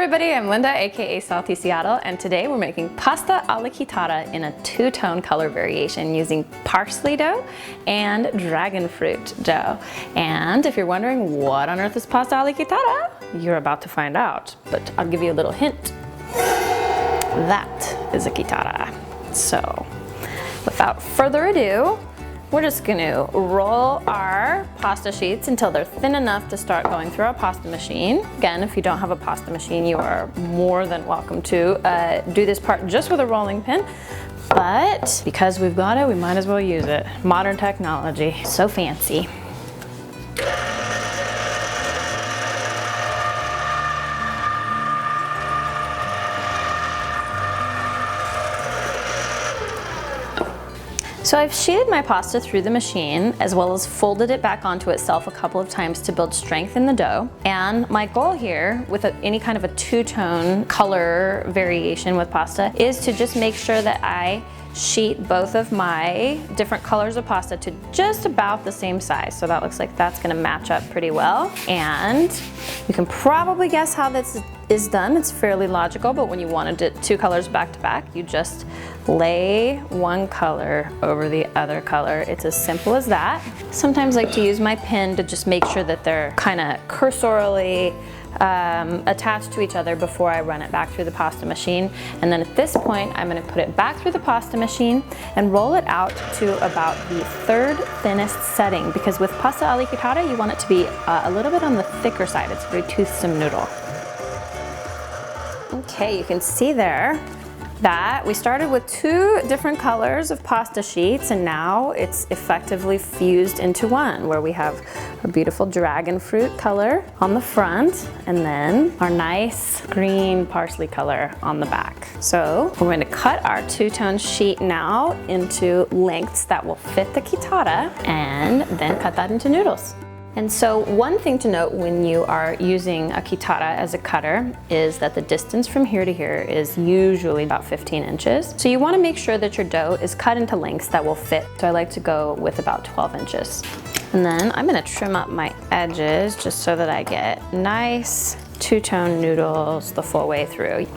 everybody, I'm Linda, aka Salty Seattle, and today we're making pasta alla Chitarra in a two-tone color variation using parsley dough and dragon fruit dough. And if you're wondering what on earth is pasta alla Chitarra, you're about to find out, but I'll give you a little hint. That is a chitarra. So, without further ado, we're just gonna roll our pasta sheets until they're thin enough to start going through our pasta machine. Again, if you don't have a pasta machine, you are more than welcome to do this part just with a rolling pin. But because we've got it, we might as well use it. Modern technology, so fancy. So I've sheeted my pasta through the machine as well as folded it back onto itself a couple of times to build strength in the dough. And my goal here with any kind of a two-tone color variation with pasta is to just make sure that I sheet both of my different colors of pasta to just about the same size. So that looks like that's gonna match up pretty well. And you can probably guess how this is done. It's fairly logical, but when you want to do two colors back to back, you just lay one color over the other color. It's as simple as that. Sometimes I like to use my pen to just make sure that they're kind of cursorily attached to each other before I run it back through the pasta machine. And then at this point, I'm gonna put it back through the pasta machine and roll it out to about the third thinnest setting, because with pasta alla Chitarra, you want it to be a little bit on the thicker side. It's a very toothsome noodle. Okay, you can see there that we started with two different colors of pasta sheets, and now it's effectively fused into one, where we have a beautiful dragon fruit color on the front and then our nice green parsley color on the back. So we're going to cut our two-tone sheet now into lengths that will fit the chitarra and then cut that into noodles. And so one thing to note when you are using a chitarra as a cutter is that the distance from here to here is usually about 15 inches. So you want to make sure that your dough is cut into lengths that will fit. So I like to go with about 12 inches. And then I'm going to trim up my edges just so that I get nice two-tone noodles the full way through.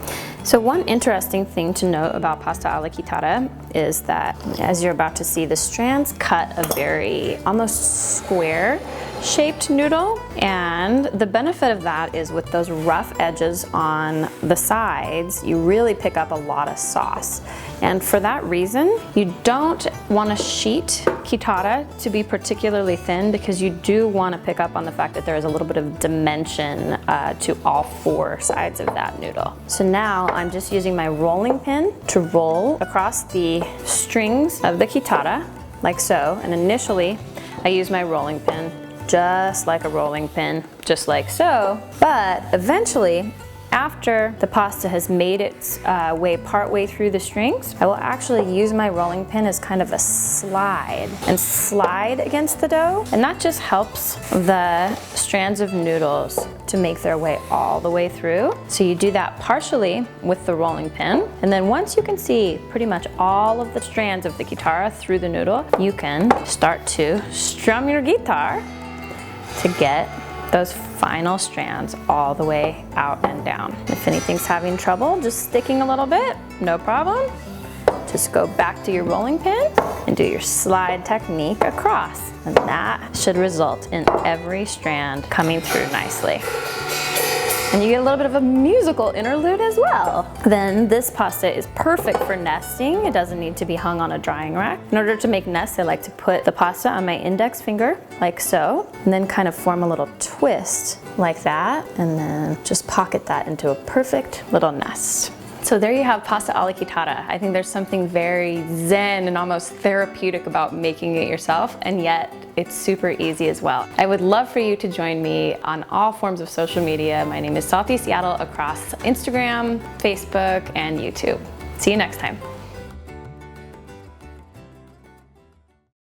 So one interesting thing to note about pasta alla Chitarra is that, as you're about to see, the strands cut a very almost square shaped noodle, and the benefit of that is with those rough edges on the sides, you really pick up a lot of sauce. And for that reason, you don't want a sheet chitarra to be particularly thin, because you do want to pick up on the fact that there is a little bit of dimension to all four sides of that noodle. So now I'm just using my rolling pin to roll across the strings of the chitarra, like so. And initially, I use my rolling pin just like a rolling pin, just like so. But eventually, after the pasta has made its way partway through the strings, I will actually use my rolling pin as kind of a slide and slide against the dough. And that just helps the strands of noodles to make their way all the way through. So you do that partially with the rolling pin. And then once you can see pretty much all of the strands of the chitarra through the noodle, you can start to strum your guitar to get those final strands all the way out and down. If anything's having trouble just sticking a little bit, no problem. Just go back to your rolling pin and do your slide technique across. And that should result in every strand coming through nicely. And you get a little bit of a musical interlude as well. Then this pasta is perfect for nesting. It doesn't need to be hung on a drying rack. In order to make nests, I like to put the pasta on my index finger, like so, and then kind of form a little twist like that, and then just pocket that into a perfect little nest. So there you have pasta alla Chitarra. I think there's something very zen and almost therapeutic about making it yourself, and yet it's super easy as well. I would love for you to join me on all forms of social media. My name is Salty Seattle across Instagram, Facebook, and YouTube. See you next time.